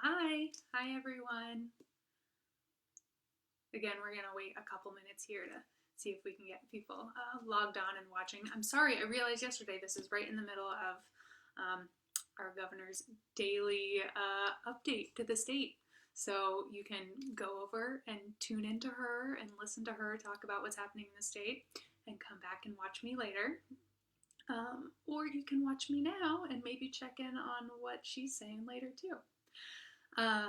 Hi everyone. Again, we're gonna wait a couple minutes here to see if we can get people logged on and watching. I'm sorry, I realized yesterday this is right in the middle of our governor's daily update to the state. So you can go over and tune into her and listen to her talk about what's happening in the state and come back and watch me later. Or you can watch me now and maybe check in on what she's saying later too. I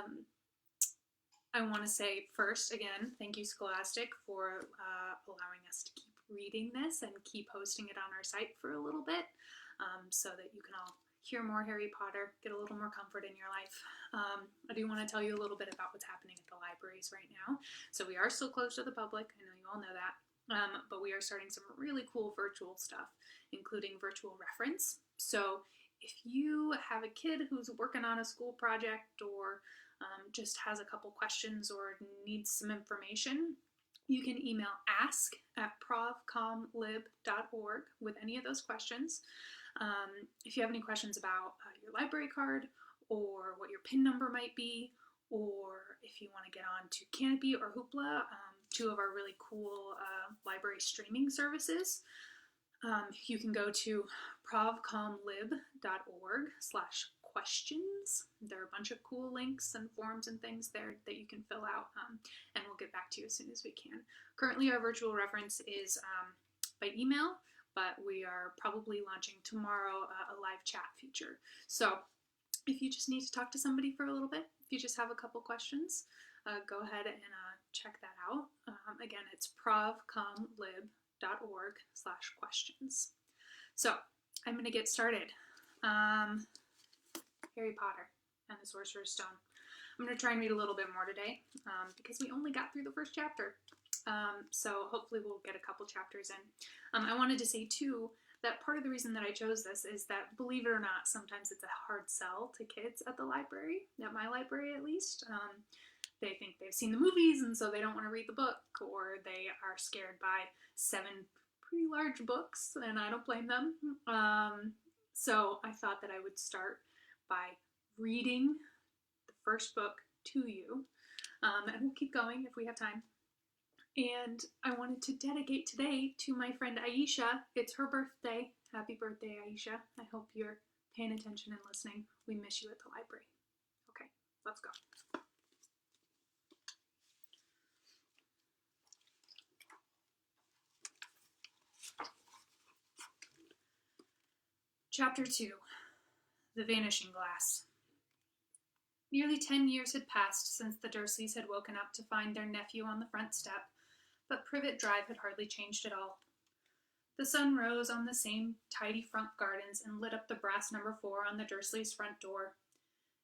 want to say first, again, thank you, Scholastic, for allowing us to keep reading this and keep hosting it on our site for a little bit so that you can all hear more Harry Potter, get a little more comfort in your life. I do want to tell you a little bit about what's happening at the libraries right now. So we are still closed to the public. I know you all know that. But we are starting some really cool virtual stuff, including virtual reference. So if you have a kid who's working on a school project or just has a couple questions or needs some information, you can email ask@provcomlib.org with any of those questions. If you have any questions about your library card or what your PIN number might be, or if you want to get on to Canopy or Hoopla, two of our really cool library streaming services, you can go to provcomlib.org/questions. There are a bunch of cool links and forms and things there that you can fill out, and we'll get back to you as soon as we can. Currently, our virtual reference is by email, but we are probably launching tomorrow a live chat feature. So if you just need to talk to somebody for a little bit, if you just have a couple questions, go ahead and check that out. Again, it's provcomlib.org/questions. So I'm going to get started. Harry Potter and the Sorcerer's Stone. I'm going to try and read a little bit more today because we only got through the first chapter. So hopefully we'll get a couple chapters in. I wanted to say too that part of the reason that I chose this is that, believe it or not, sometimes it's a hard sell to kids at the library, at my library at least. They think they've seen the movies and so they don't want to read the book, or they are scared by 7 pretty large books, and I don't blame them. So I thought that I would start by reading the first book to you, and we'll keep going if we have time. And I wanted to dedicate today to my friend Aisha. It's her birthday. Happy birthday, Aisha. I hope you're paying attention and listening. We miss you at the library. Okay, let's go. Chapter 2, The Vanishing Glass. Nearly 10 years had passed since the Dursleys had woken up to find their nephew on the front step, but Privet Drive had hardly changed at all. The sun rose on the same tidy front gardens and lit up the brass number 4 on the Dursleys' front door.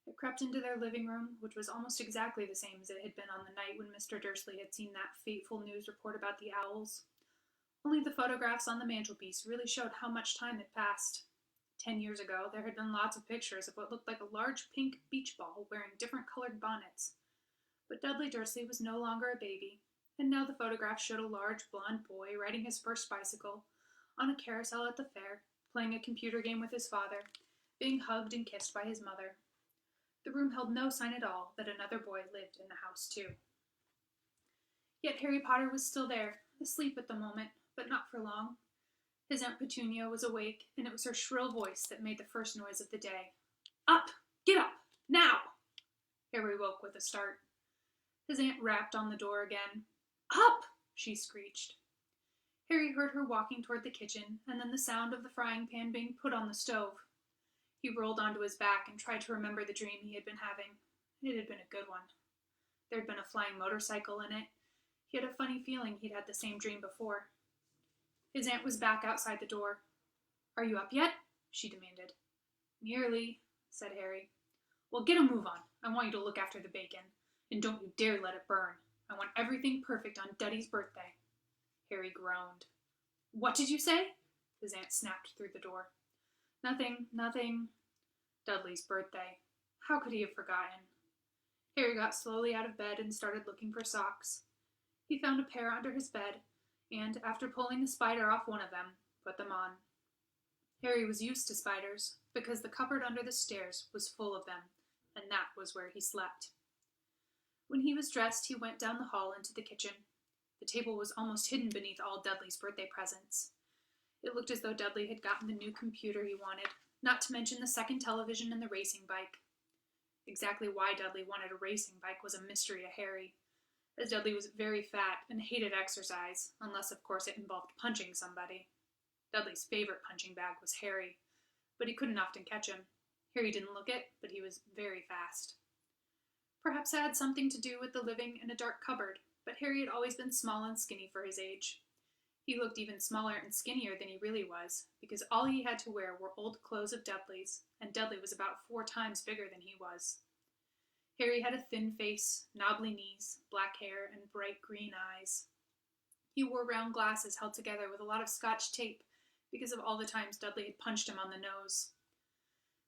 It crept into their living room, which was almost exactly the same as it had been on the night when Mr. Dursley had seen that fateful news report about the owls. Only the photographs on the mantelpiece really showed how much time had passed. 10 years ago, there had been lots of pictures of what looked like a large pink beach ball wearing different colored bonnets. But Dudley Dursley was no longer a baby, and now the photograph showed a large blond boy riding his first bicycle, on a carousel at the fair, playing a computer game with his father, being hugged and kissed by his mother. The room held no sign at all that another boy lived in the house too. Yet Harry Potter was still there, asleep at the moment, but not for long. His Aunt Petunia was awake, and it was her shrill voice that made the first noise of the day. Up! Get up! Now! Harry woke with a start. His aunt rapped on the door again. Up! She screeched. Harry heard her walking toward the kitchen, and then the sound of the frying pan being put on the stove. He rolled onto his back and tried to remember the dream he had been having. It had been a good one. There had been a flying motorcycle in it. He had a funny feeling he'd had the same dream before. His aunt was back outside the door. Are you up yet? She demanded. Nearly, said Harry. Well, get a move on. I want you to look after the bacon. And don't you dare let it burn. I want everything perfect on Duddy's birthday. Harry groaned. What did you say? His aunt snapped through the door. Nothing. Dudley's birthday. How could he have forgotten? Harry got slowly out of bed and started looking for socks. He found a pair under his bed, and, after pulling the spider off one of them, put them on. Harry was used to spiders, because the cupboard under the stairs was full of them, and that was where he slept. When he was dressed, he went down the hall into the kitchen. The table was almost hidden beneath all Dudley's birthday presents. It looked as though Dudley had gotten the new computer he wanted, not to mention the second television and the racing bike. Exactly why Dudley wanted a racing bike was a mystery to Harry, as Dudley was very fat and hated exercise, unless of course it involved punching somebody. Dudley's favorite punching bag was Harry, but he couldn't often catch him. Harry didn't look it, but he was very fast. Perhaps it had something to do with the living in a dark cupboard, but Harry had always been small and skinny for his age. He looked even smaller and skinnier than he really was, because all he had to wear were old clothes of Dudley's, and Dudley was about 4 times bigger than he was. Harry had a thin face, knobbly knees, black hair, and bright green eyes. He wore round glasses held together with a lot of Scotch tape because of all the times Dudley had punched him on the nose.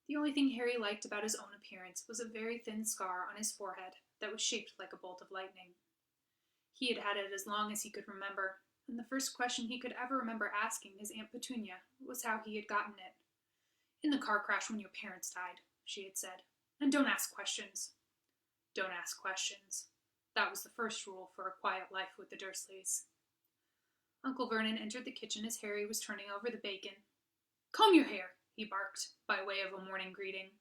The only thing Harry liked about his own appearance was a very thin scar on his forehead that was shaped like a bolt of lightning. He had had it as long as he could remember, and the first question he could ever remember asking his Aunt Petunia was how he had gotten it. "In the car crash when your parents died," she had said. "And don't ask questions." Don't ask questions. That was the first rule for a quiet life with the Dursleys. Uncle Vernon entered the kitchen as Harry was turning over the bacon. "Comb your hair," he barked, by way of a morning greeting.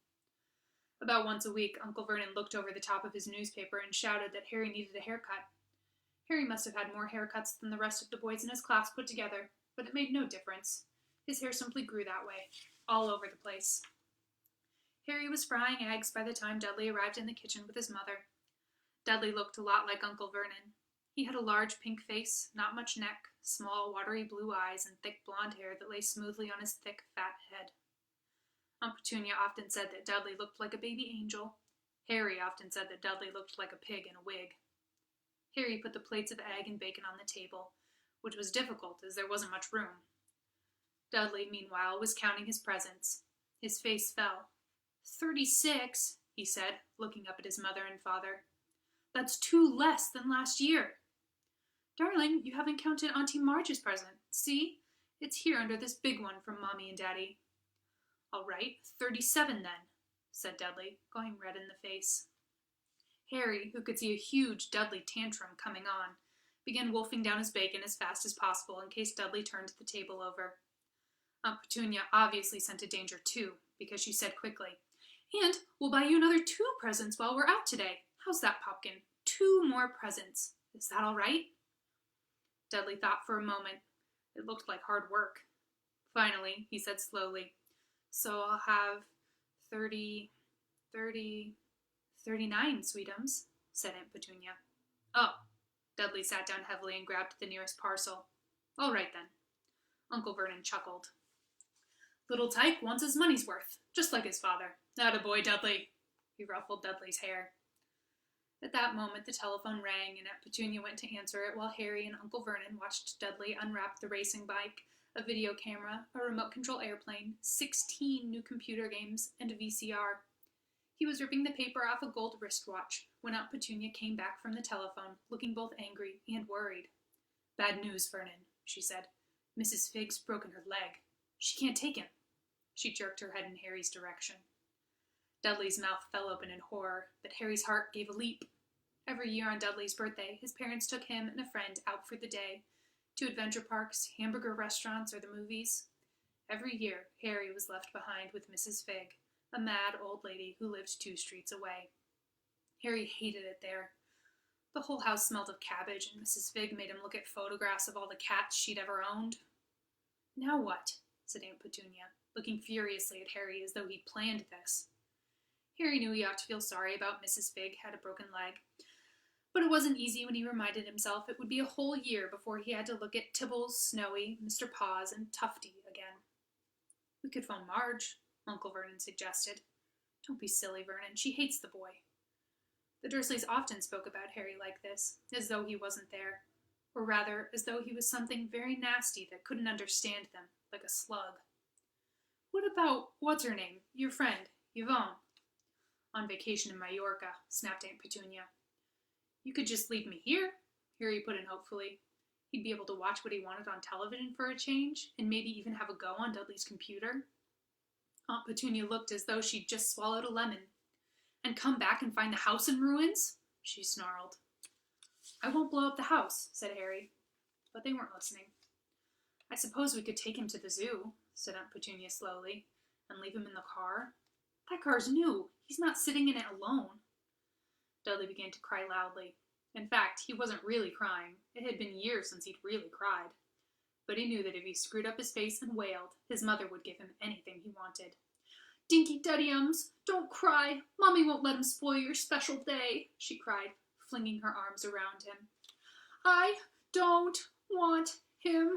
About once a week, Uncle Vernon looked over the top of his newspaper and shouted that Harry needed a haircut. Harry must have had more haircuts than the rest of the boys in his class put together, but it made no difference. His hair simply grew that way, all over the place. Harry was frying eggs by the time Dudley arrived in the kitchen with his mother. Dudley looked a lot like Uncle Vernon. He had a large pink face, not much neck, small watery blue eyes, and thick blonde hair that lay smoothly on his thick, fat head. Aunt Petunia often said that Dudley looked like a baby angel. Harry often said that Dudley looked like a pig in a wig. Harry put the plates of egg and bacon on the table, which was difficult as there wasn't much room. Dudley, meanwhile, was counting his presents. His face fell. 36, he said, looking up at his mother and father. "That's 2 less than last year." "Darling, you haven't counted Auntie Marge's present. See? It's here under this big one from Mommy and Daddy." "All right, 37 then," said Dudley, going red in the face. Harry, who could see a huge Dudley tantrum coming on, began wolfing down his bacon as fast as possible in case Dudley turned the table over. Aunt Petunia obviously scented a danger too, because she said quickly, "And we'll buy you another 2 presents while we're out today. How's that, Popkin? 2 more presents. Is that all right?" Dudley thought for a moment. It looked like hard work. Finally, he said slowly, "So I'll have 39, sweetums," said Aunt Petunia. "Oh." Dudley sat down heavily and grabbed the nearest parcel. "All right, then." Uncle Vernon chuckled. "Little Tyke wants his money's worth, just like his father. Attaboy, Dudley." He ruffled Dudley's hair. At that moment the telephone rang, and Aunt Petunia went to answer it while Harry and Uncle Vernon watched Dudley unwrap the racing bike, a video camera, a remote-control airplane, 16 new computer games, and a VCR. He was ripping the paper off a gold wristwatch when Aunt Petunia came back from the telephone, looking both angry and worried. "Bad news, Vernon," she said. "Mrs. Figg's broken her leg. She can't take him." She jerked her head in Harry's direction. Dudley's mouth fell open in horror, but Harry's heart gave a leap. Every year on Dudley's birthday, his parents took him and a friend out for the day, to adventure parks, hamburger restaurants, or the movies. Every year, Harry was left behind with Mrs. Figg, a mad old lady who lived 2 streets away. Harry hated it there. The whole house smelled of cabbage, and Mrs. Figg made him look at photographs of all the cats she'd ever owned. "Now what?" said Aunt Petunia, looking furiously at Harry as though he'd planned this. Harry knew he ought to feel sorry about Mrs. Figg had a broken leg, but it wasn't easy when he reminded himself it would be a whole year before he had to look at Tibbles, Snowy, Mr. Paws, and Tufty again. "We could phone Marge," Uncle Vernon suggested. "Don't be silly, Vernon. She hates the boy." The Dursleys often spoke about Harry like this, as though he wasn't there, or rather, as though he was something very nasty that couldn't understand them, like a slug. "What about, what's-her-name, your friend, Yvonne?" "On vacation in Majorca," snapped Aunt Petunia. "You could just leave me here," Harry put in hopefully. He'd be able to watch what he wanted on television for a change, and maybe even have a go on Dudley's computer. Aunt Petunia looked as though she'd just swallowed a lemon. And come back and find the house in ruins? She snarled. I won't blow up the house, said Harry. But they weren't listening. I suppose we could take him to the zoo, said Aunt Petunia slowly, and leave him in the car. That car's new. He's not sitting in it alone. Dudley began to cry loudly. In fact, he wasn't really crying. It had been years since he'd really cried. But he knew that if he screwed up his face and wailed, his mother would give him anything he wanted. Dinky Duddy-ums, don't cry. Mommy won't let him spoil your special day, she cried, flinging her arms around him. I don't want him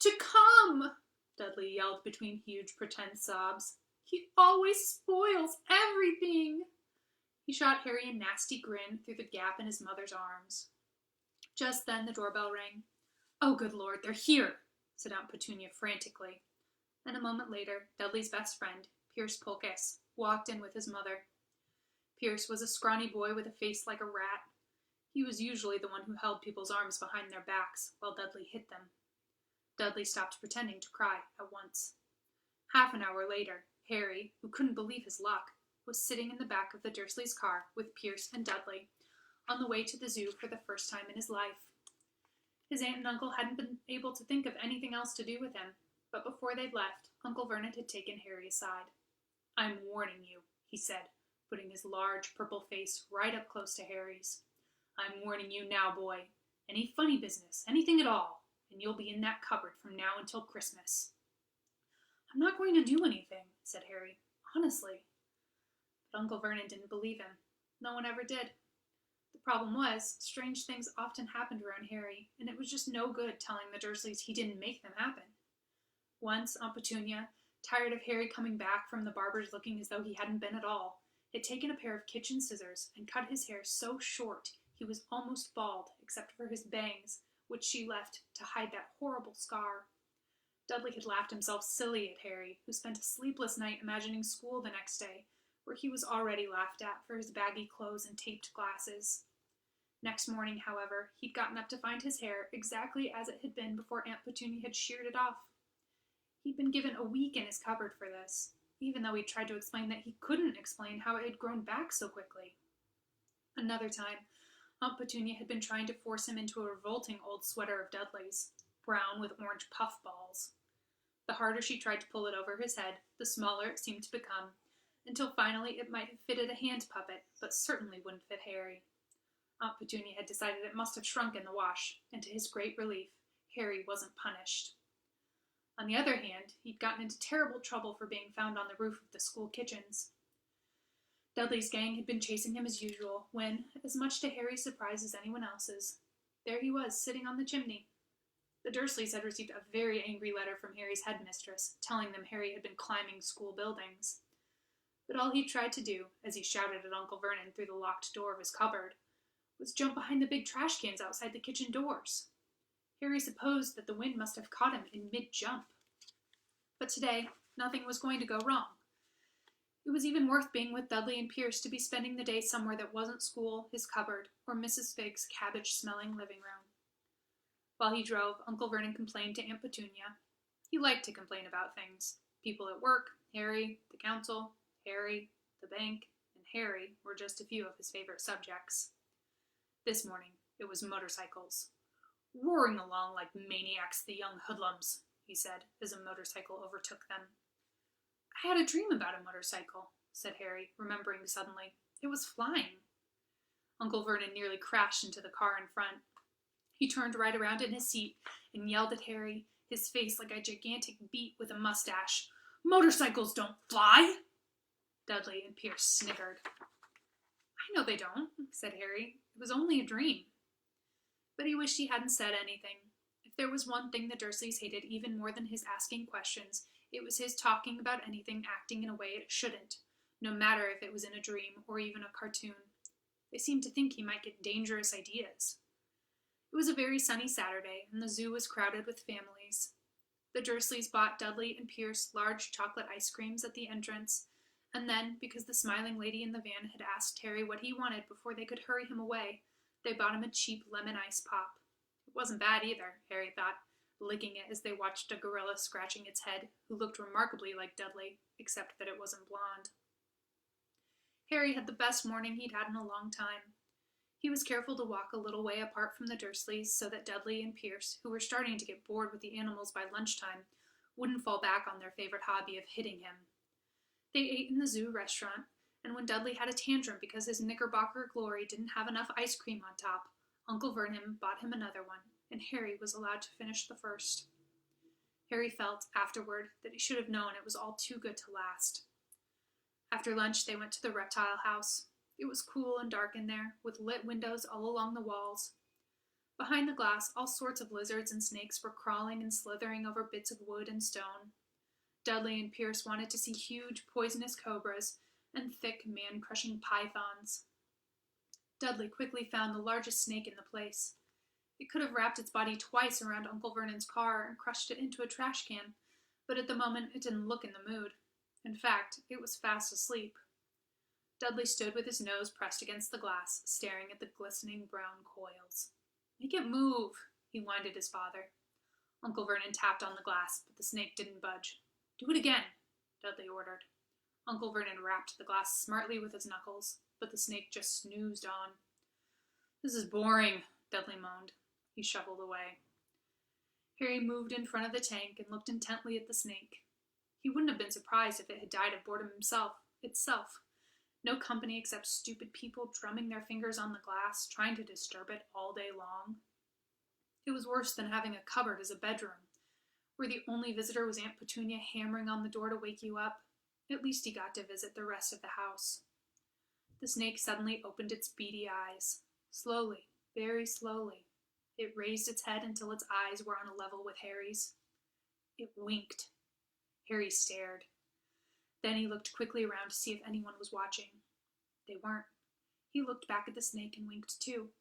to come, Dudley yelled between huge pretend sobs. He always spoils everything. He shot Harry a nasty grin through the gap in his mother's arms. Just then the doorbell rang. Oh, good Lord, they're here, said Aunt Petunia frantically. And a moment later, Dudley's best friend, Pierce Pulchus, walked in with his mother. Pierce was a scrawny boy with a face like a rat. He was usually the one who held people's arms behind their backs while Dudley hit them. Dudley stopped pretending to cry at once. Half an hour later, Harry, who couldn't believe his luck, was sitting in the back of the Dursleys' car with Pierce and Dudley, on the way to the zoo for the first time in his life. His aunt and uncle hadn't been able to think of anything else to do with him, but before they'd left, Uncle Vernon had taken Harry aside. I'm warning you, he said, putting his large purple face right up close to Harry's. I'm warning you now, boy. Any funny business, anything at all, and you'll be in that cupboard from now until Christmas. I'm not going to do anything, said Harry, honestly. But Uncle Vernon didn't believe him. No one ever did. The problem was, strange things often happened around Harry, and it was just no good telling the Dursleys he didn't make them happen. Once, Aunt Petunia, tired of Harry coming back from the barber's looking as though he hadn't been at all, had taken a pair of kitchen scissors and cut his hair so short he was almost bald, except for his bangs, which she left to hide that horrible scar. Dudley had laughed himself silly at Harry, who spent a sleepless night imagining school the next day, where he was already laughed at for his baggy clothes and taped glasses. Next morning, however, he'd gotten up to find his hair exactly as it had been before Aunt Petunia had sheared it off. He'd been given a week in his cupboard for this, even though he'd tried to explain that he couldn't explain how it had grown back so quickly. Another time, Aunt Petunia had been trying to force him into a revolting old sweater of Dudley's, brown with orange puffballs. The harder she tried to pull it over his head, the smaller it seemed to become, until finally it might have fitted a hand puppet, but certainly wouldn't fit Harry. Aunt Petunia had decided it must have shrunk in the wash, and to his great relief, Harry wasn't punished. On the other hand, he'd gotten into terrible trouble for being found on the roof of the school kitchens. Dudley's gang had been chasing him as usual, when, as much to Harry's surprise as anyone else's, there he was, sitting on the chimney. The Dursleys had received a very angry letter from Harry's headmistress, telling them Harry had been climbing school buildings. But all he tried to do, as he shouted at Uncle Vernon through the locked door of his cupboard, was jump behind the big trash cans outside the kitchen doors. Harry supposed that the wind must have caught him in mid-jump. But today, nothing was going to go wrong. It was even worth being with Dudley and Pierce to be spending the day somewhere that wasn't school, his cupboard, or Mrs. Fig's cabbage-smelling living room. While he drove, Uncle Vernon complained to Aunt Petunia. He liked to complain about things. People at work, Harry, the council, Harry, the bank, and Harry were just a few of his favorite subjects. This morning, it was motorcycles. Roaring along like maniacs, the young hoodlums, he said, as a motorcycle overtook them. I had a dream about a motorcycle, said Harry, remembering suddenly. It was flying. Uncle Vernon nearly crashed into the car in front. He turned right around in his seat and yelled at Harry, his face like a gigantic beet with a mustache. Motorcycles don't fly! Dudley and Pierce sniggered. I know they don't, said Harry. It was only a dream. But he wished he hadn't said anything. If there was one thing the Dursleys hated even more than his asking questions, it was his talking about anything acting in a way it shouldn't, no matter if it was in a dream or even a cartoon. They seemed to think he might get dangerous ideas. It was a very sunny Saturday, and the zoo was crowded with families. The Dursleys bought Dudley and Pierce large chocolate ice creams at the entrance, and then, because the smiling lady in the van had asked Harry what he wanted before they could hurry him away, they bought him a cheap lemon ice pop. It wasn't bad either, Harry thought, licking it as they watched a gorilla scratching its head, who looked remarkably like Dudley, except that it wasn't blonde. Harry had the best morning he'd had in a long time. He was careful to walk a little way apart from the Dursleys so that Dudley and Pierce, who were starting to get bored with the animals by lunchtime, wouldn't fall back on their favorite hobby of hitting him. They ate in the zoo restaurant, and when Dudley had a tantrum because his Knickerbocker Glory didn't have enough ice cream on top, Uncle Vernon bought him another one, and Harry was allowed to finish the first. Harry felt, afterward, that he should have known it was all too good to last. After lunch, they went to the reptile house. It was cool and dark in there, with lit windows all along the walls. Behind the glass, all sorts of lizards and snakes were crawling and slithering over bits of wood and stone. Dudley and Pierce wanted to see huge, poisonous cobras and thick, man-crushing pythons. Dudley quickly found the largest snake in the place. It could have wrapped its body twice around Uncle Vernon's car and crushed it into a trash can, but at the moment it didn't look in the mood. In fact, it was fast asleep. Dudley stood with his nose pressed against the glass, staring at the glistening brown coils. "Make it move," he whined at his father. Uncle Vernon tapped on the glass, but the snake didn't budge. "Do it again," Dudley ordered. Uncle Vernon rapped the glass smartly with his knuckles, but the snake just snoozed on. "This is boring," Dudley moaned. He shuffled away. Harry moved in front of the tank and looked intently at the snake. He wouldn't have been surprised if it had died of boredom itself. No company except stupid people drumming their fingers on the glass, trying to disturb it all day long. It was worse than having a cupboard as a bedroom, where the only visitor was Aunt Petunia hammering on the door to wake you up. At least he got to visit the rest of the house. The snake suddenly opened its beady eyes. Slowly, very slowly. It raised its head until its eyes were on a level with Harry's. It winked. Harry stared. Then he looked quickly around to see if anyone was watching. They weren't. He looked back at the snake and winked too.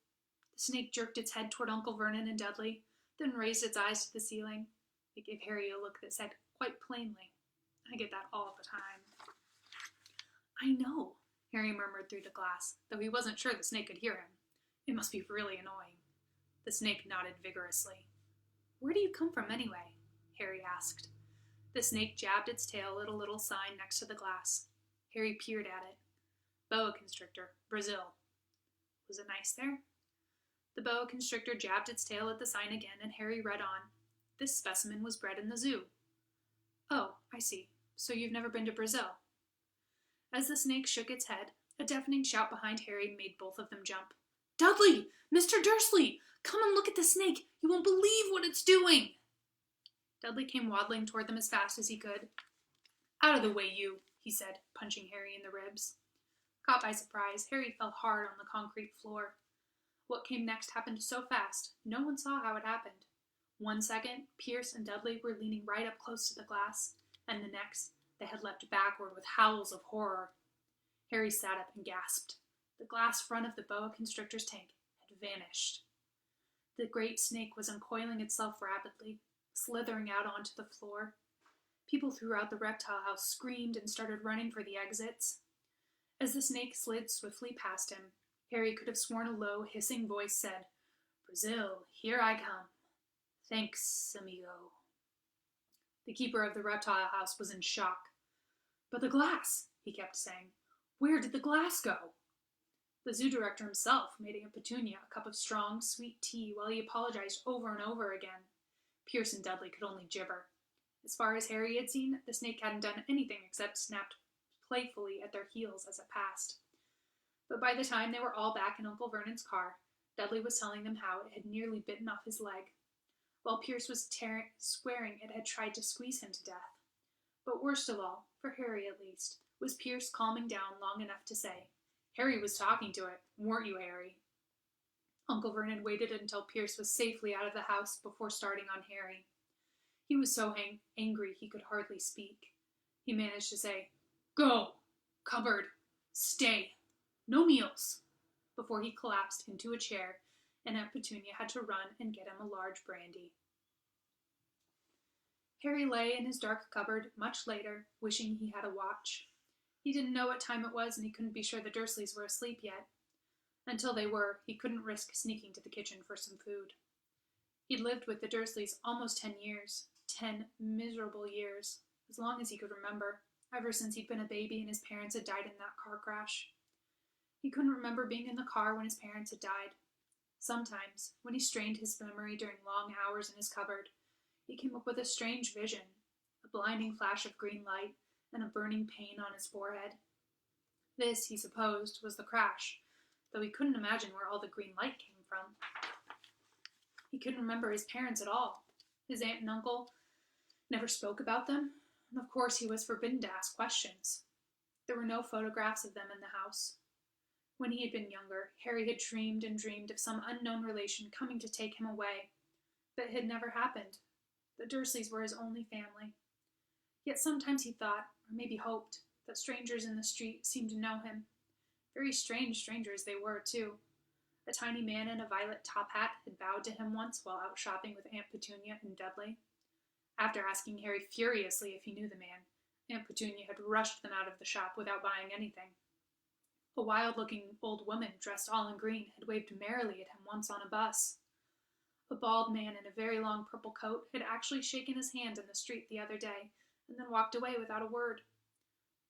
The snake jerked its head toward Uncle Vernon and Dudley, then raised its eyes to the ceiling. It gave Harry a look that said quite plainly, "I get that all the time." "I know," Harry murmured through the glass, though he wasn't sure the snake could hear him. It must be really annoying. The snake nodded vigorously. "Where do you come from, anyway?" Harry asked. The snake jabbed its tail at a little sign next to the glass. Harry peered at it. "Boa constrictor, Brazil." Was it nice there? The boa constrictor jabbed its tail at the sign again, and Harry read on. This specimen was bred in the zoo. "Oh, I see. So you've never been to Brazil?" As the snake shook its head, a deafening shout behind Harry made both of them jump. "Dudley! Mr. Dursley! Come and look at the snake! You won't believe what it's doing!" Dudley came waddling toward them as fast as he could. "Out of the way, you," he said, punching Harry in the ribs. Caught by surprise, Harry fell hard on the concrete floor. What came next happened so fast, no one saw how it happened. 1 second, Pierce and Dudley were leaning right up close to the glass, and the next, they had leapt backward with howls of horror. Harry sat up and gasped. The glass front of the boa constrictor's tank had vanished. The great snake was uncoiling itself rapidly, slithering out onto the floor. People throughout the reptile house screamed and started running for the exits. As the snake slid swiftly past him, Harry could have sworn a low, hissing voice said, "Brazil, here I come. Thanks, amigo." The keeper of the reptile house was in shock. "But the glass," he kept saying. "Where did the glass go?" The zoo director himself made Aunt Petunia a cup of strong, sweet tea while he apologized over and over again. Pierce and Dudley could only gibber. As far as Harry had seen, the snake hadn't done anything except snapped playfully at their heels as it passed. But by the time they were all back in Uncle Vernon's car, Dudley was telling them how it had nearly bitten off his leg, while Pierce was swearing it had tried to squeeze him to death. But worst of all, for Harry at least, was Pierce calming down long enough to say, "Harry was talking to it, weren't you, Harry?" Uncle Vernon waited until Pierce was safely out of the house before starting on Harry. He was so angry he could hardly speak. He managed to say, "Go! Cupboard! Stay! No meals!" before he collapsed into a chair, and Aunt Petunia had to run and get him a large brandy. Harry lay in his dark cupboard much later, wishing he had a watch. He didn't know what time it was, and he couldn't be sure the Dursleys were asleep yet. Until they were, he couldn't risk sneaking to the kitchen for some food. He'd lived with the Dursleys almost 10 years. 10 miserable years. As long as he could remember, ever since he'd been a baby and his parents had died in that car crash. He couldn't remember being in the car when his parents had died. Sometimes, when he strained his memory during long hours in his cupboard, he came up with a strange vision, a blinding flash of green light and a burning pain on his forehead. This, he supposed, was the crash, though he couldn't imagine where all the green light came from. He couldn't remember his parents at all. His aunt and uncle never spoke about them, and of course he was forbidden to ask questions. There were no photographs of them in the house. When he had been younger, Harry had dreamed and dreamed of some unknown relation coming to take him away, but it had never happened. The Dursleys were his only family. Yet sometimes he thought, or maybe hoped, that strangers in the street seemed to know him. Very strange strangers they were, too. A tiny man in a violet top hat had bowed to him once while out shopping with Aunt Petunia and Dudley. After asking Harry furiously if he knew the man, Aunt Petunia had rushed them out of the shop without buying anything. A wild-looking old woman, dressed all in green, had waved merrily at him once on a bus. A bald man in a very long purple coat had actually shaken his hand in the street the other day, and then walked away without a word.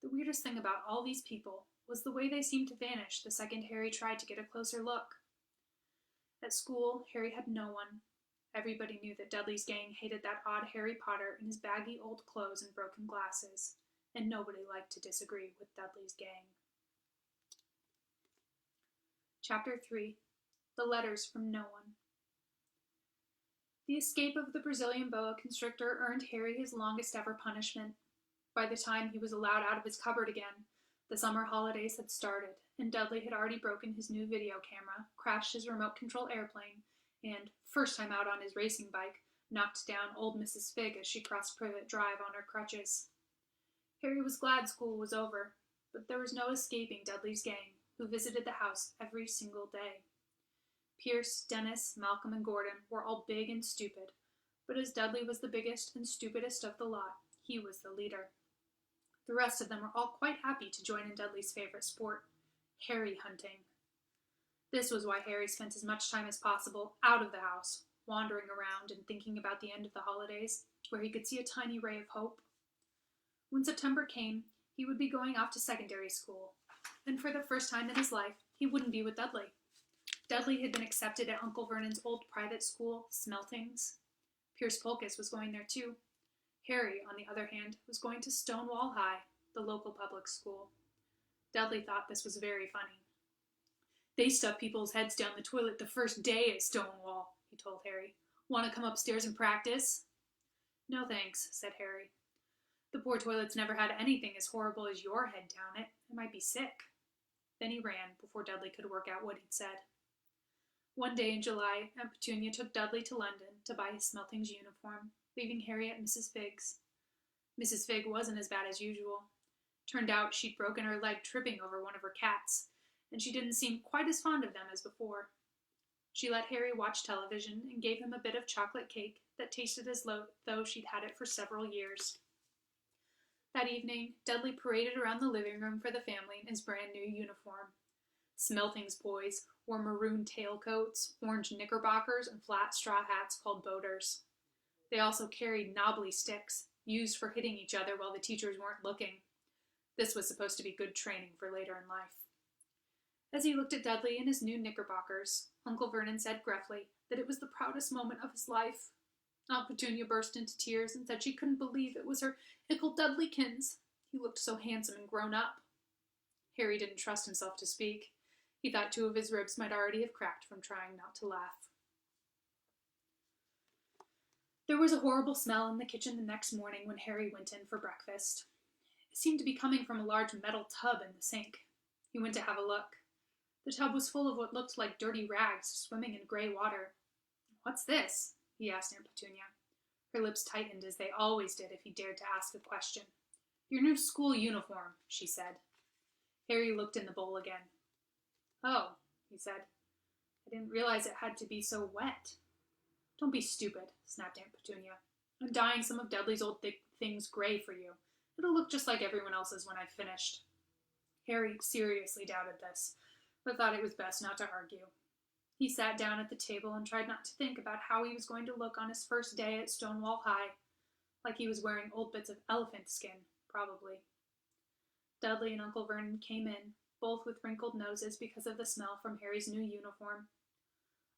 The weirdest thing about all these people was the way they seemed to vanish the second Harry tried to get a closer look. At school, Harry had no one. Everybody knew that Dudley's gang hated that odd Harry Potter in his baggy old clothes and broken glasses, and nobody liked to disagree with Dudley's gang. Chapter 3. The Letters from No One. The escape of the Brazilian boa constrictor earned Harry his longest ever punishment. By the time he was allowed out of his cupboard again, the summer holidays had started, and Dudley had already broken his new video camera, crashed his remote-control airplane, and, first time out on his racing bike, knocked down old Mrs. Figg as she crossed Privet Drive on her crutches. Harry was glad school was over, but there was no escaping Dudley's gang, who visited the house every single day. Pierce, Dennis, Malcolm, and Gordon were all big and stupid, but as Dudley was the biggest and stupidest of the lot, he was the leader. The rest of them were all quite happy to join in Dudley's favorite sport, Harry hunting. This was why Harry spent as much time as possible out of the house, wandering around and thinking about the end of the holidays, where he could see a tiny ray of hope. When September came, he would be going off to secondary school, and for the first time in his life, he wouldn't be with Dudley. Dudley had been accepted at Uncle Vernon's old private school, Smeltings. Pierce Polkiss was going there too. Harry, on the other hand, was going to Stonewall High, the local public school. Dudley thought this was very funny. "They stuff people's heads down the toilet the first day at Stonewall," he told Harry. "Want to come upstairs and practice?" "No thanks," said Harry. "The poor toilet's never had anything as horrible as your head down it. I might be sick." Then he ran before Dudley could work out what he'd said. One day in July, Aunt Petunia took Dudley to London to buy his Smeltings uniform, leaving Harry at Mrs. Figg's. Mrs. Figg wasn't as bad as usual. Turned out she'd broken her leg tripping over one of her cats, and she didn't seem quite as fond of them as before. She let Harry watch television and gave him a bit of chocolate cake that tasted as though she'd had it for several years. That evening, Dudley paraded around the living room for the family in his brand new uniform. Smeltings boys wore maroon tailcoats, orange knickerbockers, and flat straw hats called boaters. They also carried knobbly sticks, used for hitting each other while the teachers weren't looking. This was supposed to be good training for later in life. As he looked at Dudley in his new knickerbockers, Uncle Vernon said gruffly that it was the proudest moment of his life. Aunt Petunia burst into tears and said she couldn't believe it was her Ickle Dudleykins. He looked so handsome and grown up. Harry didn't trust himself to speak. He thought 2 of his ribs might already have cracked from trying not to laugh. There was a horrible smell in the kitchen the next morning when Harry went in for breakfast. It seemed to be coming from a large metal tub in the sink. He went to have a look. The tub was full of what looked like dirty rags swimming in gray water. "What's this?" he asked Aunt Petunia. Her lips tightened as they always did if he dared to ask a question. "Your new school uniform," she said. Harry looked in the bowl again. "Oh," he said. "I didn't realize it had to be so wet." "Don't be stupid," snapped Aunt Petunia. "I'm dyeing some of Dudley's old thick things gray for you. It'll look just like everyone else's when I've finished." Harry seriously doubted this, but thought it was best not to argue. He sat down at the table and tried not to think about how he was going to look on his first day at Stonewall High, like he was wearing old bits of elephant skin, probably. Dudley and Uncle Vernon came in, both with wrinkled noses because of the smell from Harry's new uniform.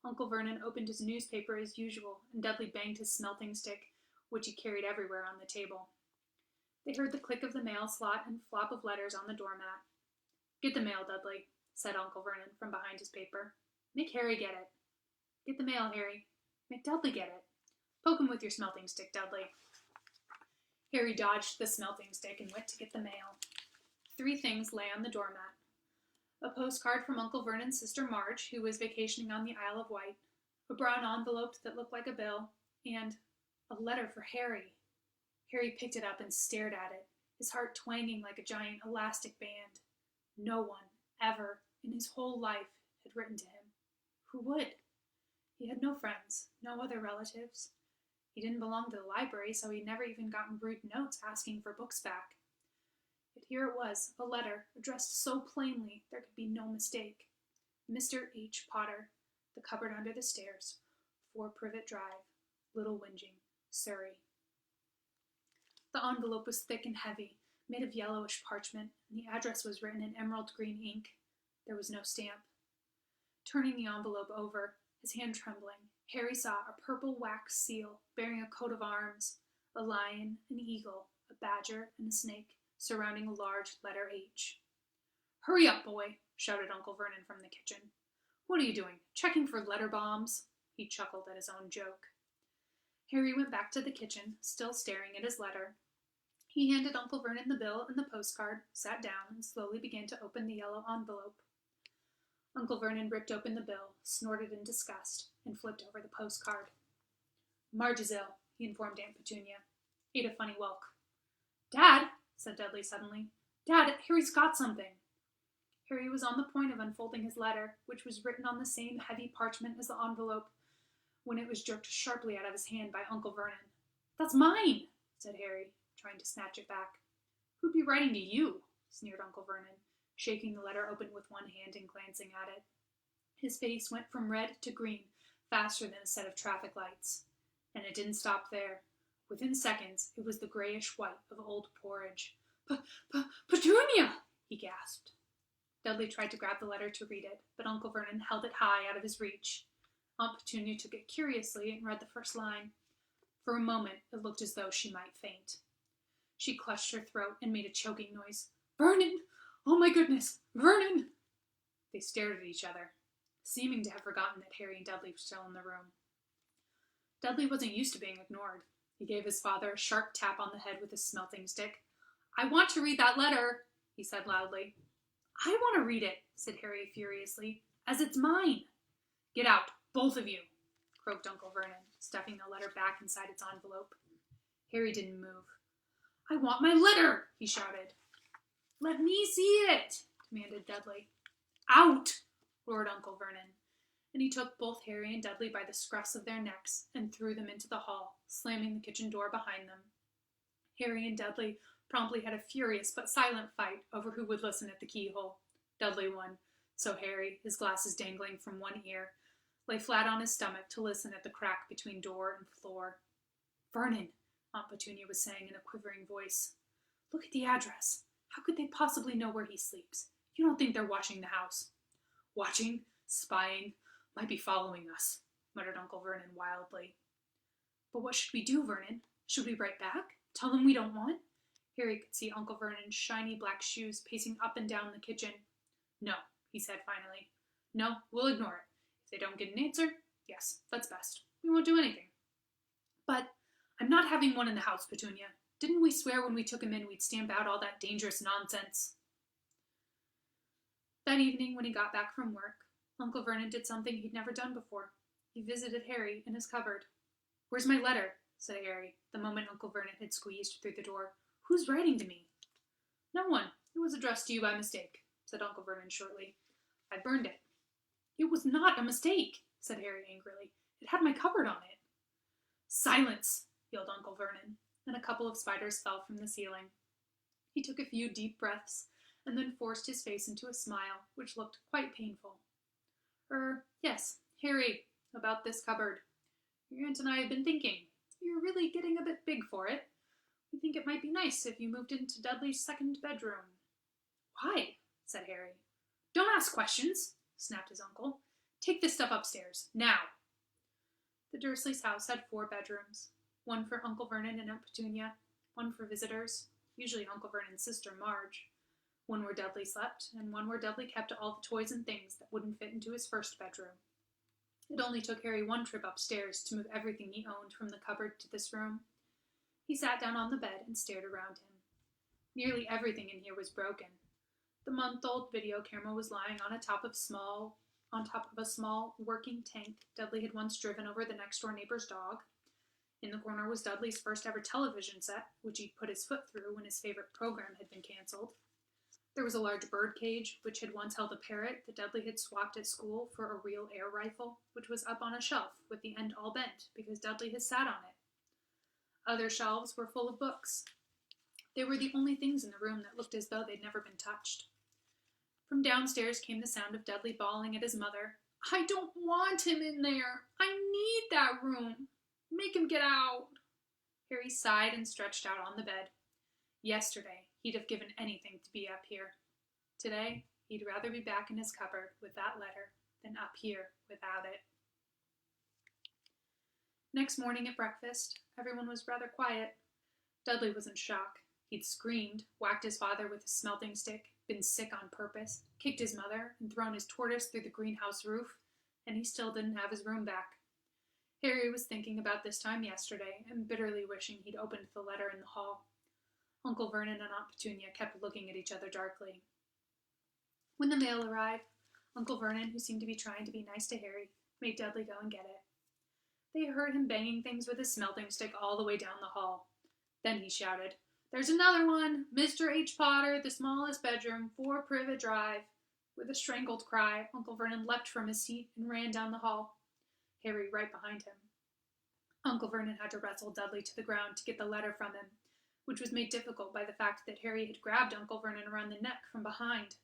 Uncle Vernon opened his newspaper as usual, and Dudley banged his smelting stick, which he carried everywhere, on the table. They heard the click of the mail slot and flop of letters on the doormat. "Get the mail, Dudley," said Uncle Vernon from behind his paper. "Make Harry get it." "Get the mail, Harry." "Make Dudley get it." "Poke him with your smelting stick, Dudley." Harry dodged the smelting stick and went to get the mail. 3 things lay on the doormat. A postcard from Uncle Vernon's sister Marge, who was vacationing on the Isle of Wight, a brown envelope that looked like a bill, and a letter for Harry. Harry picked it up and stared at it, his heart twanging like a giant elastic band. No one, ever, in his whole life, had written to him. Who would? He had no friends, no other relatives. He didn't belong to the library, so he'd never even gotten rude notes asking for books back. Yet here it was, a letter, addressed so plainly there could be no mistake. Mr. H. Potter, The Cupboard Under the Stairs, 4 Privet Drive, Little Whinging, Surrey. The envelope was thick and heavy, made of yellowish parchment, and the address was written in emerald green ink. There was no stamp. Turning the envelope over, his hand trembling, Harry saw a purple wax seal bearing a coat of arms, a lion, an eagle, a badger, and a snake, surrounding a large letter H. "Hurry up, boy," shouted Uncle Vernon from the kitchen. "What are you doing, checking for letter bombs?" He chuckled at his own joke. Harry went back to the kitchen, still staring at his letter. He handed Uncle Vernon the bill and the postcard, sat down, and slowly began to open the yellow envelope. Uncle Vernon ripped open the bill, snorted in disgust, and flipped over the postcard. "Marge is ill," he informed Aunt Petunia. "Ate a funny whelk." "Dad," said Dudley suddenly. "Dad, Harry's got something." Harry was on the point of unfolding his letter, which was written on the same heavy parchment as the envelope, when it was jerked sharply out of his hand by Uncle Vernon. "That's mine," said Harry, trying to snatch it back. "Who'd be writing to you?" sneered Uncle Vernon, shaking the letter open with one hand and glancing at it. His face went from red to green faster than a set of traffic lights. And it didn't stop there. Within seconds, it was the grayish white of old porridge. "Petunia!" he gasped. Dudley tried to grab the letter to read it, but Uncle Vernon held it high out of his reach. Aunt Petunia took it curiously and read the first line. For a moment, it looked as though she might faint. She clutched her throat and made a choking noise. "Vernon! Oh my goodness! Vernon!" They stared at each other, seeming to have forgotten that Harry and Dudley were still in the room. Dudley wasn't used to being ignored. He gave his father a sharp tap on the head with his smelting stick. "I want to read that letter," he said loudly. "I want to read it," said Harry furiously, "as it's mine." "Get out, both of you," croaked Uncle Vernon, stuffing the letter back inside its envelope. Harry didn't move. "I want my letter," he shouted. "Let me see it," demanded Dudley. "Out!" roared Uncle Vernon, and he took both Harry and Dudley by the scruffs of their necks and threw them into the hall, slamming the kitchen door behind them. Harry and Dudley promptly had a furious but silent fight over who would listen at the keyhole. Dudley won, so Harry, his glasses dangling from one ear, lay flat on his stomach to listen at the crack between door and floor. "Vernon," Aunt Petunia was saying in a quivering voice, "look at the address. How could they possibly know where he sleeps? You don't think they're watching the house?" "Watching? Spying? Might be following us," muttered Uncle Vernon wildly. "But what should we do, Vernon? Should we write back? Tell them we don't want?" Harry could see Uncle Vernon's shiny black shoes pacing up and down the kitchen. "No," he said finally. "No, we'll ignore it. If they don't get an answer, yes, that's best. We won't do anything." "But I'm not having one in the house, Petunia. Didn't we swear when we took him in we'd stamp out all that dangerous nonsense?" That evening, when he got back from work, Uncle Vernon did something he'd never done before. He visited Harry in his cupboard. "Where's my letter?" said Harry, the moment Uncle Vernon had squeezed through the door. "Who's writing to me?" "No one. It was addressed to you by mistake," said Uncle Vernon shortly. "I burned it." "It was not a mistake," said Harry angrily. "It had my cupboard on it." "Silence!" yelled Uncle Vernon, and a couple of spiders fell from the ceiling. He took a few deep breaths, and then forced his face into a smile, which looked quite painful. Yes, Harry, about this cupboard. Your aunt and I have been thinking. You're really getting a bit big for it. We think it might be nice if you moved into Dudley's second bedroom." "Why?" said Harry. Don't ask questions, snapped his uncle. Take this stuff upstairs, now. The Dursleys' house had 4 bedrooms, one for Uncle Vernon and Aunt Petunia, one for visitors, usually Uncle Vernon's sister Marge, one where Dudley slept, and one where Dudley kept all the toys and things that wouldn't fit into his first bedroom. It only took Harry one trip upstairs to move everything he owned from the cupboard to this room. He sat down on the bed and stared around him. Nearly everything in here was broken. The month-old video camera was lying on top of a small working tank Dudley had once driven over the next-door neighbor's dog. In the corner was Dudley's first ever television set, which he'd put his foot through when his favorite program had been canceled. There was a large bird cage, which had once held a parrot that Dudley had swapped at school for a real air rifle, which was up on a shelf with the end all bent because Dudley had sat on it. Other shelves were full of books. They were the only things in the room that looked as though they'd never been touched. From downstairs came the sound of Dudley bawling at his mother. I don't want him in there. I need that room. Make him get out. Harry sighed and stretched out on the bed. Yesterday, he'd have given anything to be up here. Today, he'd rather be back in his cupboard with that letter than up here without it. Next morning at breakfast, everyone was rather quiet. Dudley was in shock. He'd screamed, whacked his father with his smelting stick, been sick on purpose, kicked his mother, and thrown his tortoise through the greenhouse roof, and he still didn't have his room back. Harry was thinking about this time yesterday and bitterly wishing he'd opened the letter in the hall. Uncle Vernon and Aunt Petunia kept looking at each other darkly. When the mail arrived, Uncle Vernon, who seemed to be trying to be nice to Harry, made Dudley go and get it. They heard him banging things with his smelting stick all the way down the hall. Then he shouted, There's another one! Mr. H. Potter, the smallest bedroom, 4 Privet Drive. With a strangled cry, Uncle Vernon leapt from his seat and ran down the hall, Harry right behind him. Uncle Vernon had to wrestle Dudley to the ground to get the letter from him, which was made difficult by the fact that Harry had grabbed Uncle Vernon around the neck from behind.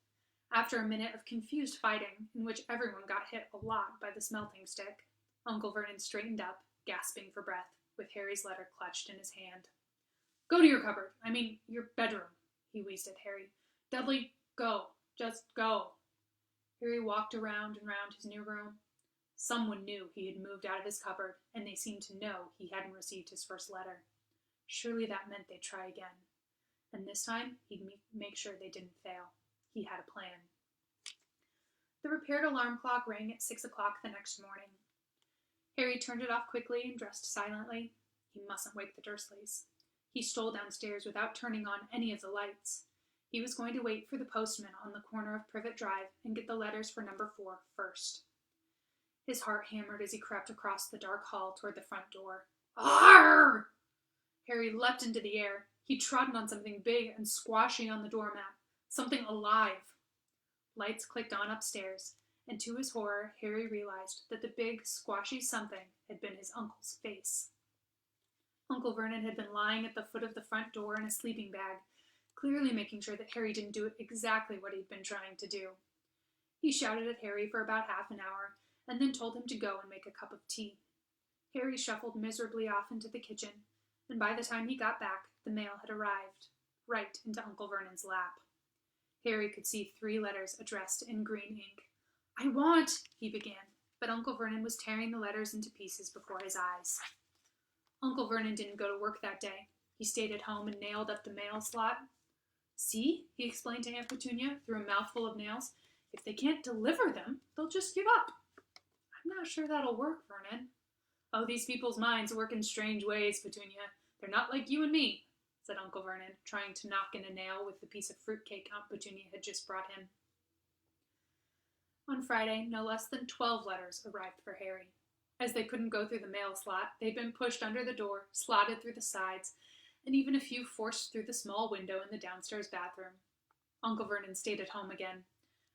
After a minute of confused fighting, in which everyone got hit a lot by the smelting stick, Uncle Vernon straightened up, gasping for breath, with Harry's letter clutched in his hand. Go to your cupboard. Your bedroom, he wheezed at Harry. Dudley, go. Just go. Harry walked around and round his new room. Someone knew he had moved out of his cupboard, and they seemed to know he hadn't received his first letter. Surely that meant they'd try again. And this time, he'd make sure they didn't fail. He had a plan. The repaired alarm clock rang at 6 o'clock the next morning. Harry turned it off quickly and dressed silently. He mustn't wake the Dursleys. He stole downstairs without turning on any of the lights. He was going to wait for the postman on the corner of Privet Drive and get the letters for number 4 first. His heart hammered as he crept across the dark hall toward the front door. Arrgh! Harry leapt into the air. He trodden on something big and squashy on the doormat. Something alive. Lights clicked on upstairs, and to his horror, Harry realized that the big, squashy something had been his uncle's face. Uncle Vernon had been lying at the foot of the front door in a sleeping bag, clearly making sure that Harry didn't do exactly what he'd been trying to do. He shouted at Harry for about half an hour, and then told him to go and make a cup of tea. Harry shuffled miserably off into the kitchen, and by the time he got back, the mail had arrived, right into Uncle Vernon's lap. Harry could see 3 letters addressed in green ink. I want, he began, but Uncle Vernon was tearing the letters into pieces before his eyes. Uncle Vernon didn't go to work that day. He stayed at home and nailed up the mail slot. See, he explained to Aunt Petunia through a mouthful of nails, if they can't deliver them, they'll just give up. I'm not sure that'll work, Vernon. Oh, these people's minds work in strange ways, Petunia. They're not like you and me, said Uncle Vernon, trying to knock in a nail with the piece of fruitcake Aunt Petunia had just brought him. On Friday, no less than 12 letters arrived for Harry. As they couldn't go through the mail slot, they'd been pushed under the door, slotted through the sides, and even a few forced through the small window in the downstairs bathroom. Uncle Vernon stayed at home again.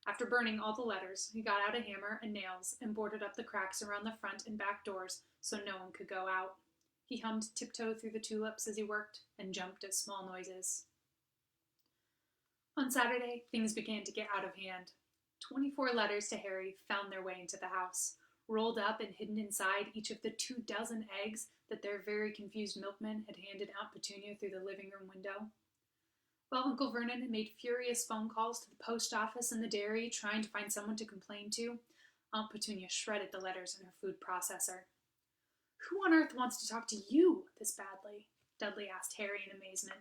After burning all the letters, he got out a hammer and nails and boarded up the cracks around the front and back doors so no one could go out. He hummed Tiptoe Through the Tulips as he worked and jumped at small noises. On Saturday, things began to get out of hand. 24 letters to Harry found their way into the house, rolled up and hidden inside each of the 24 eggs that their very confused milkman had handed Aunt Petunia through the living room window. While Uncle Vernon had made furious phone calls to the post office and the dairy, trying to find someone to complain to, Aunt Petunia shredded the letters in her food processor. "Who on earth wants to talk to you this badly?" Dudley asked Harry in amazement.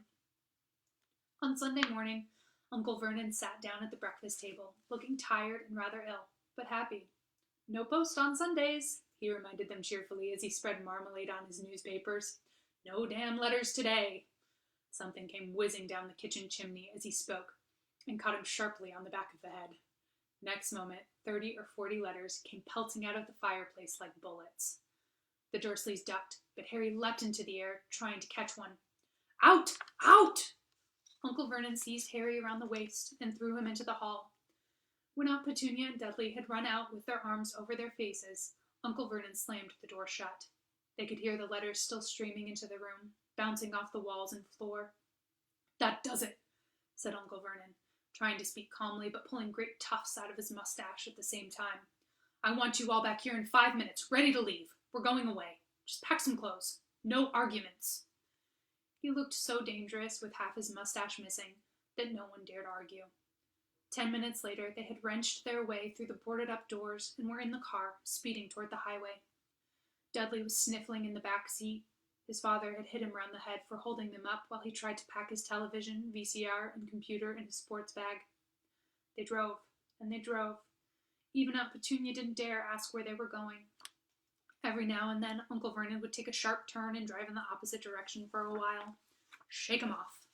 On Sunday morning, Uncle Vernon sat down at the breakfast table, looking tired and rather ill, but happy. "No post on Sundays," he reminded them cheerfully as he spread marmalade on his newspapers. "No damn letters today." Something came whizzing down the kitchen chimney as he spoke, and caught him sharply on the back of the head. Next moment, 30 or 40 letters came pelting out of the fireplace like bullets. The Dursleys ducked, but Harry leapt into the air, trying to catch one. "Out! Out!" Uncle Vernon seized Harry around the waist and threw him into the hall. When Aunt Petunia and Dudley had run out with their arms over their faces, Uncle Vernon slammed the door shut. They could hear the letters still streaming into the room, bouncing off the walls and floor. "That does it," said Uncle Vernon, trying to speak calmly but pulling great tufts out of his mustache at the same time. "I want you all back here in 5 minutes, ready to leave. We're going away. Just pack some clothes. No arguments." He looked so dangerous with half his mustache missing that no one dared argue. 10 minutes later, they had wrenched their way through the boarded-up doors and were in the car, speeding toward the highway. Dudley was sniffling in the back seat. His father had hit him round the head for holding them up while he tried to pack his television, VCR, and computer in his sports bag. They drove, and they drove. Even Aunt Petunia didn't dare ask where they were going. Every now and then, Uncle Vernon would take a sharp turn and drive in the opposite direction for a while. Shake 'em off,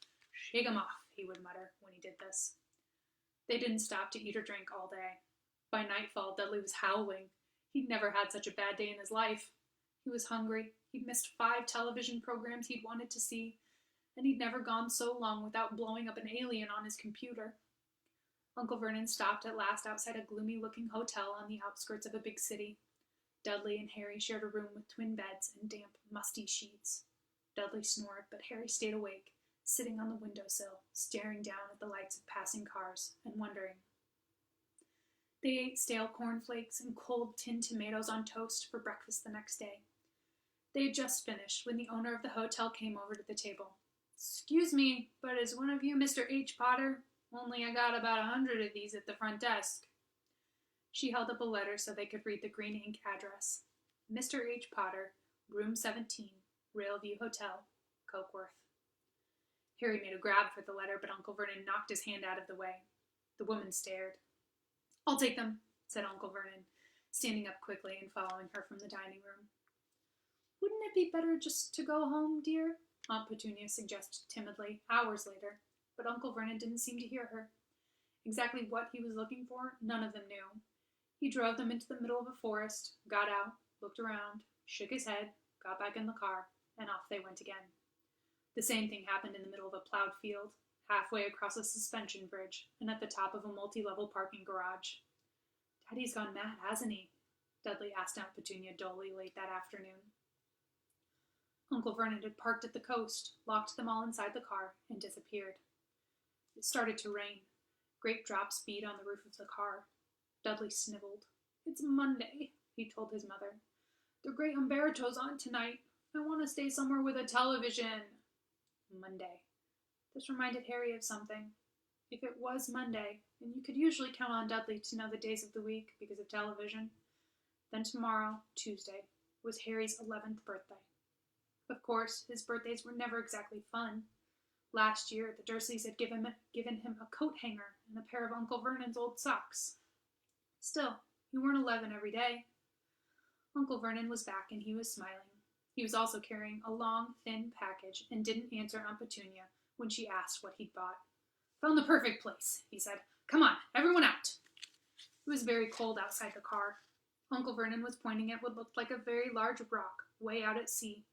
he would mutter when he did this. They didn't stop to eat or drink all day. By nightfall, Dudley was howling. He'd never had such a bad day in his life. He was hungry. He'd missed 5 television programs he'd wanted to see, and he'd never gone so long without blowing up an alien on his computer. Uncle Vernon stopped at last outside a gloomy-looking hotel on the outskirts of a big city. Dudley and Harry shared a room with twin beds and damp, musty sheets. Dudley snored, but Harry stayed awake, sitting on the windowsill, staring down at the lights of passing cars, and wondering. They ate stale cornflakes and cold tinned tomatoes on toast for breakfast the next day. They had just finished when the owner of the hotel came over to the table. "Excuse me, but is one of you Mr. H. Potter? Only I got about 100 of these at the front desk." She held up a letter so they could read the green ink address. Mr. H. Potter, Room 17, Railview Hotel, Cokeworth. Harry made a grab for the letter, but Uncle Vernon knocked his hand out of the way. The woman stared. "I'll take them," said Uncle Vernon, standing up quickly and following her from the dining room. "Wouldn't it be better just to go home, dear?" Aunt Petunia suggested timidly, hours later, but Uncle Vernon didn't seem to hear her. Exactly what he was looking for, none of them knew. He drove them into the middle of a forest, got out, looked around, shook his head, got back in the car, and off they went again. The same thing happened in the middle of a plowed field, halfway across a suspension bridge, and at the top of a multi-level parking garage. "Daddy's gone mad, hasn't he?" Dudley asked Aunt Petunia dully late that afternoon. Uncle Vernon had parked at the coast, locked them all inside the car, and disappeared. It started to rain. Great drops beat on the roof of the car. Dudley sniveled. "It's Monday," he told his mother. "The Great Umberto's on tonight. I want to stay somewhere with a television." Monday. This reminded Harry of something. If it was Monday, and you could usually count on Dudley to know the days of the week because of television, then tomorrow, Tuesday, was Harry's 11th birthday. Of course, his birthdays were never exactly fun. Last year, the Dursleys had given him a coat hanger and a pair of Uncle Vernon's old socks. Still, you weren't 11 every day. Uncle Vernon was back and he was smiling. He was also carrying a long, thin package and didn't answer Aunt Petunia when she asked what he'd bought. "Found the perfect place," he said. "Come on, everyone out." It was very cold outside the car. Uncle Vernon was pointing at what looked like a very large rock way out at sea.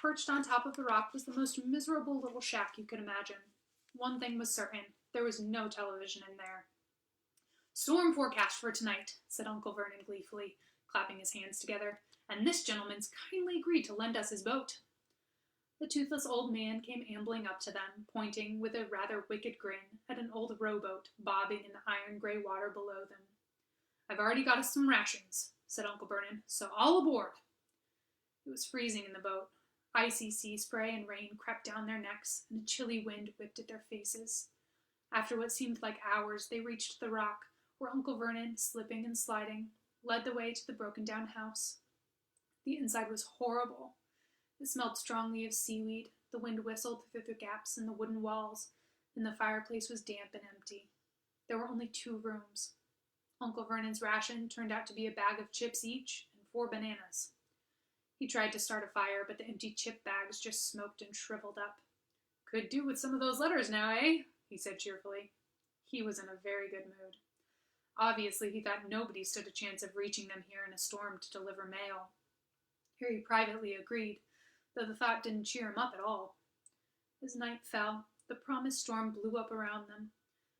Perched on top of the rock was the most miserable little shack you could imagine. One thing was certain, there was no television in there. "Storm forecast for tonight," said Uncle Vernon gleefully, clapping his hands together, "and this gentleman's kindly agreed to lend us his boat." The toothless old man came ambling up to them, pointing, with a rather wicked grin, at an old rowboat bobbing in the iron-gray water below them. "I've already got us some rations," said Uncle Vernon, "so all aboard." It was freezing in the boat. Icy sea spray and rain crept down their necks, and a chilly wind whipped at their faces. After what seemed like hours, they reached the rock, where Uncle Vernon, slipping and sliding, led the way to the broken-down house. The inside was horrible. It smelled strongly of seaweed, the wind whistled through the gaps in the wooden walls, and the fireplace was damp and empty. There were only 2 rooms. Uncle Vernon's ration turned out to be a bag of chips each and 4 bananas. He tried to start a fire, but the empty chip bags just smoked and shriveled up. "Could do with some of those letters now, eh?" he said cheerfully. He was in a very good mood. Obviously, he thought nobody stood a chance of reaching them here in a storm to deliver mail. Harry privately agreed, though the thought didn't cheer him up at all. As night fell, the promised storm blew up around them.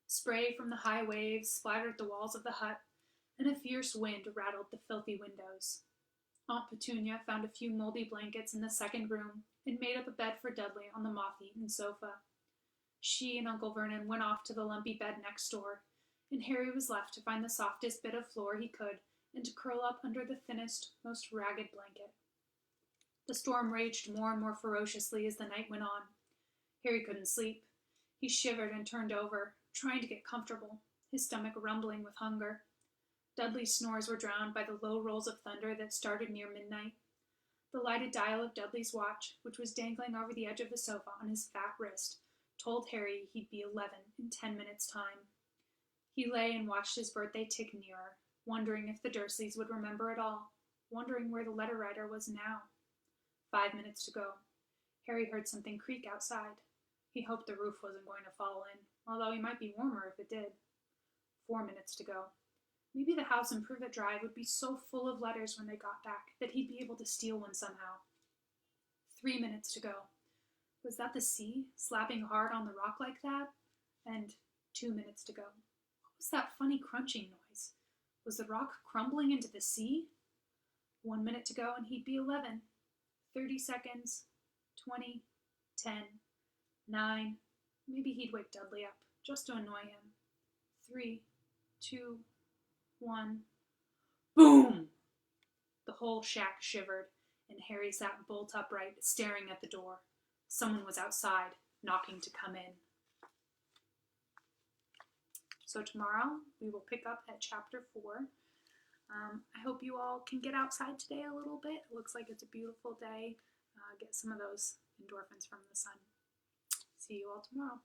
Spray from the high waves splattered the walls of the hut, and a fierce wind rattled the filthy windows. Aunt Petunia found a few moldy blankets in the second room and made up a bed for Dudley on the moth-eaten sofa. She and Uncle Vernon went off to the lumpy bed next door, and Harry was left to find the softest bit of floor he could and to curl up under the thinnest, most ragged blanket. The storm raged more and more ferociously as the night went on. Harry couldn't sleep. He shivered and turned over, trying to get comfortable, his stomach rumbling with hunger. Dudley's snores were drowned by the low rolls of thunder that started near midnight. The lighted dial of Dudley's watch, which was dangling over the edge of the sofa on his fat wrist, told Harry he'd be 11 in 10 minutes' time. He lay and watched his birthday tick nearer, wondering if the Dursleys would remember it all, wondering where the letter writer was now. 5 minutes to go. Harry heard something creak outside. He hoped the roof wasn't going to fall in, although he might be warmer if it did. 4 minutes to go. Maybe the house in Privet Drive would be so full of letters when they got back that he'd be able to steal one somehow. 3 minutes to go. Was that the sea, slapping hard on the rock like that? And 2 minutes to go. What was that funny crunching noise? Was the rock crumbling into the sea? 1 minute to go and he'd be 11. 30 seconds. 20. 10. 9. Maybe he'd wake Dudley up, just to annoy him. 3. 2. 1. Boom! The whole shack shivered, and Harry sat bolt upright, staring at the door. Someone was outside, knocking to come in. So tomorrow, we will pick up at chapter 4. I hope you all can get outside today a little bit. It looks like it's a beautiful day. Get some of those endorphins from the sun. See you all tomorrow.